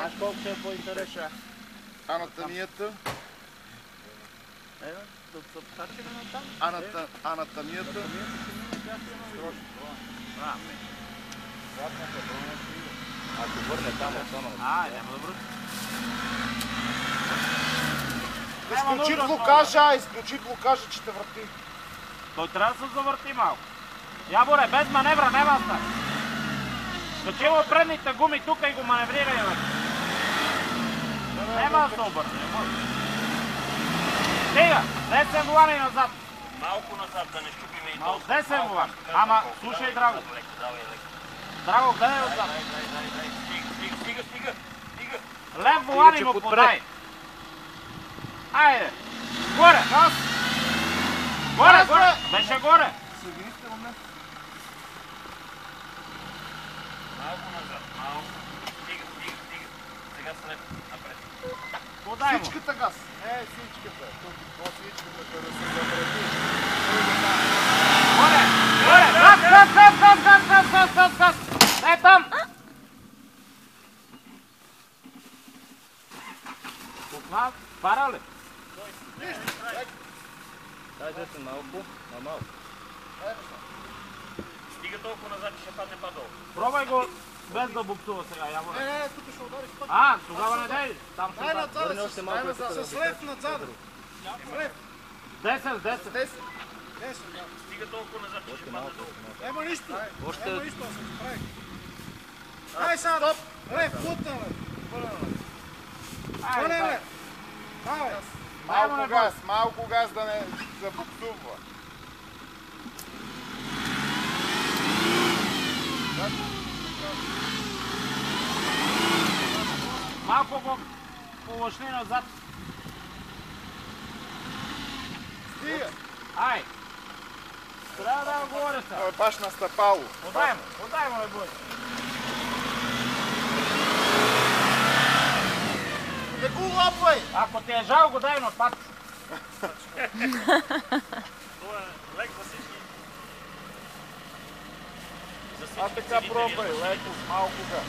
Знаеш колко ще е по-интересно? Анатомията. Да се покачим на там. Анатомията. Ако върне там, останало. Няма да връща. Изключи блокажа, изключи блокажа, че те върти. Той трябва да се завърти малко. Яворе, без маневра няма да стане. Качи му предните гуми тук и го маневрирай. Няма да се обърне. Стига, десен вулан и назад. Малко назад, да не щупиме и толкова. Десен вулан. Ама, слушай, Драго. Драго, гледай отзад. Стига. Лев вулан и му подай. Айде. Горе. Горе. Беше горе. Малко назад, малко. Стига. Сега след напред. Подай му. Всичката газ. Всичката. Това всичката да се завреди. Горе. Газ. Дай там. Купна, пара ли? Дайте се малко, малко. Стига толкова назад, че ще падне по-долу. Пробай го без да буксува сега, Яворе. Не, тук ще удариш пък. Тогава не дай. Там ще удари. Върни още малко. С лев назад. Десен. Стига толкова назад, че ще падне долу. Ема нищо. Още... Ема нищо да се прави. Ай сега, стоп. Лев, плутна лев. Пълен лев. Малко газ да не забуксува. Малко го повършни назад. Стига. Ай! Трябва да го говоря сега. Той е баш настъпало. Подай му, не бой. Не го лапвай! Ако ти е жал, го дай на пак. Това е лек за всички. Така пробвай, леко, малко газ.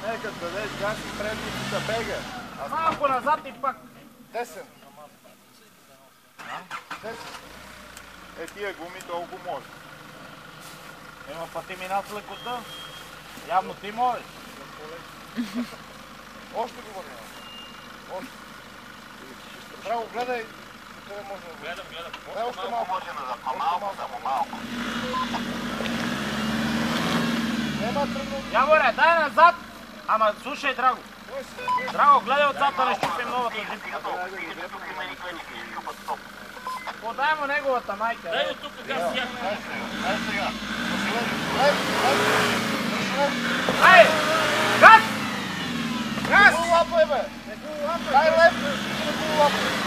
Нека дадеш газ и предните да бега. Малко назад и пак. Десен. Тия гуми толкова може. Има пъти мина с лекота. Явно ти можеш. Още го върнем. Още. Браво, гледай. Къде може да Гледам. дай още малко. Малко. Нема трудно. Яворе, дай назад. Ама слушай, Драго. Драго, гледай отзад да не щупим новата жипка. Подай му неговата майка. Дай от тук газ сега. Ай сега. Ай! Газ! Не го лапай, бе! Дай лев, не го лапай!